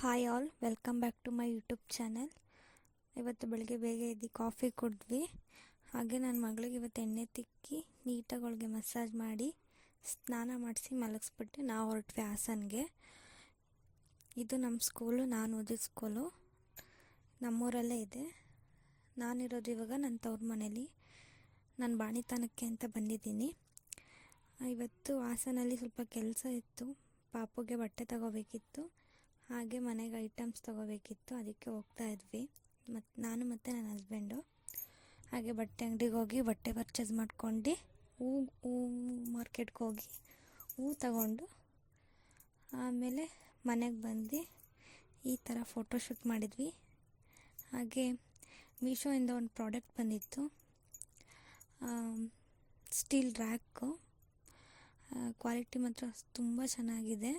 Hi all, welcome back to my YouTube channel. ಇವತ್ತು ಬೆಳಗ್ಗೆ ಬೇಗ ಎದ್ದು ಕಾಫಿ ಕುಡಿದ್ವಿ. ಹಾಗೆ ನನ್ನ ಮಗಳಿಗೆ ಇವತ್ತು ಎಣ್ಣೆ ತಿಕ್ಕಿ ನೀಟಾಗಿ ಅವಳಿಗೆ ಮಸಾಜ್ ಮಾಡಿ ಸ್ನಾನ ಮಾಡಿಸಿ ಮಲಗಿಸ್ಬಿಟ್ಟು ನಾವು ಹೊರಟ್ವಿ ಹಾಸನ್ಗೆ. ಇದು ನಮ್ಮ ಸ್ಕೂಲು, ನಾನು ಓದಿದ ಸ್ಕೂಲು ನಮ್ಮೂರಲ್ಲೇ ಇದೆ. ನಾನಿರೋದು ಇವಾಗ ನನ್ನ ತವ್ರ ಮನೇಲಿ, ನಾನು ಬಾಣಿತಾನಕ್ಕೆ ಅಂತ ಬಂದಿದ್ದೀನಿ. ಇವತ್ತು ಹಾಸನಲ್ಲಿ ಸ್ವಲ್ಪ ಕೆಲಸ ಇತ್ತು, ಪಾಪುಗೆ ಬಟ್ಟೆ ತಗೋಬೇಕಿತ್ತು, ಹಾಗೆ ಮನೆಗೆ ಐಟಮ್ಸ್ ತೊಗೋಬೇಕಿತ್ತು, ಅದಕ್ಕೆ ಹೋಗ್ತಾ ಇದ್ವಿ. ನಾನು ಮತ್ತು ನನ್ನ ಹಸ್ಬೆಂಡು ಹಾಗೆ ಬಟ್ಟೆ ಅಂಗಡಿಗೆ ಹೋಗಿ ಬಟ್ಟೆ ಪರ್ಚೇಸ್ ಮಾಡ್ಕೊಂಡು ಹೂ ಮಾರ್ಕೆಟ್ಗೆ ಹೋಗಿ ಹೂ ತಗೊಂಡು ಆಮೇಲೆ ಮನೆಗೆ ಬಂದು ಈ ಥರ ಫೋಟೋಶೂಟ್ ಮಾಡಿದ್ವಿ. ಹಾಗೆ ಮೀಶೋಯಿಂದ ಒಂದು ಪ್ರಾಡಕ್ಟ್ ಬಂದಿತ್ತು, ಸ್ಟೀಲ್ ರ್ಯಾಕು. ಕ್ವಾಲಿಟಿ ಮಾತ್ರ ತುಂಬ ಚೆನ್ನಾಗಿದೆ.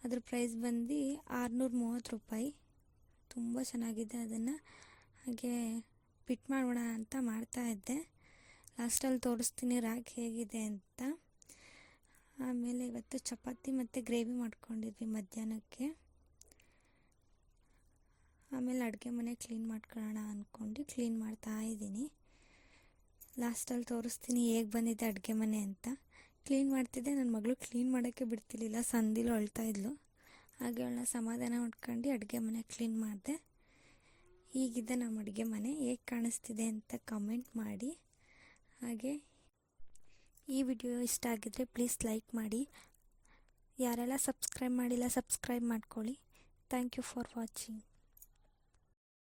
ಅದ್ರ ಪ್ರೈಸ್ ಬಂದು 630 ರೂಪಾಯಿ. ತುಂಬ ಚೆನ್ನಾಗಿದೆ. ಅದನ್ನು ಹಾಗೆ ಫಿಟ್ ಮಾಡೋಣ ಅಂತ ಮಾಡ್ತಾಯಿದ್ದೆ. ಲಾಸ್ಟಲ್ಲಿ ತೋರಿಸ್ತೀನಿ ರ್ಯಾಕ್ ಹೇಗಿದೆ ಅಂತ. ಆಮೇಲೆ ಇವತ್ತು ಚಪಾತಿ ಮತ್ತು ಗ್ರೇವಿ ಮಾಡ್ಕೊಂಡಿದ್ವಿ ಮಧ್ಯಾಹ್ನಕ್ಕೆ. ಆಮೇಲೆ ಅಡುಗೆ ಮನೆ ಕ್ಲೀನ್ ಮಾಡ್ಕೊಳ್ಳೋಣ ಅಂದ್ಕೊಂಡು ಕ್ಲೀನ್ ಮಾಡ್ತಾಯಿದ್ದೀನಿ. ಲಾಸ್ಟಲ್ಲಿ ತೋರಿಸ್ತೀನಿ ಹೇಗೆ ಬಂದಿದೆ ಅಡುಗೆ ಮನೆ ಅಂತ. ಕ್ಲೀನ್ ಮಾಡ್ತಿದ್ದೆ, ನನ್ನ ಮಗಳು ಕ್ಲೀನ್ ಮಾಡೋಕ್ಕೆ ಬಿಡ್ತಿರ್ಲಿಲ್ಲ, ಸಂದಿಲು ಅಳ್ತಾಯಿದ್ಲು. ಹಾಗೆ ಅವಳನ್ನ ಸಮಾಧಾನ ಮಾಡ್ಕೊಂಡು ಅಡುಗೆ ಮನೆ ಕ್ಲೀನ್ ಮಾಡಿದೆ. ಹೀಗಿದೆ ನಮ್ಮ ಅಡುಗೆ ಮನೆ. ಹೇಗೆ ಕಾಣಿಸ್ತಿದೆ ಅಂತ ಕಮೆಂಟ್ ಮಾಡಿ. ಹಾಗೆ ಈ ವಿಡಿಯೋ ಇಷ್ಟ ಆಗಿದ್ದರೆ ಪ್ಲೀಸ್ ಲೈಕ್ ಮಾಡಿ. ಯಾರೆಲ್ಲ ಸಬ್ಸ್ಕ್ರೈಬ್ ಮಾಡಿಲ್ಲ ಸಬ್ಸ್ಕ್ರೈಬ್ ಮಾಡ್ಕೊಳ್ಳಿ. Thank you for watching.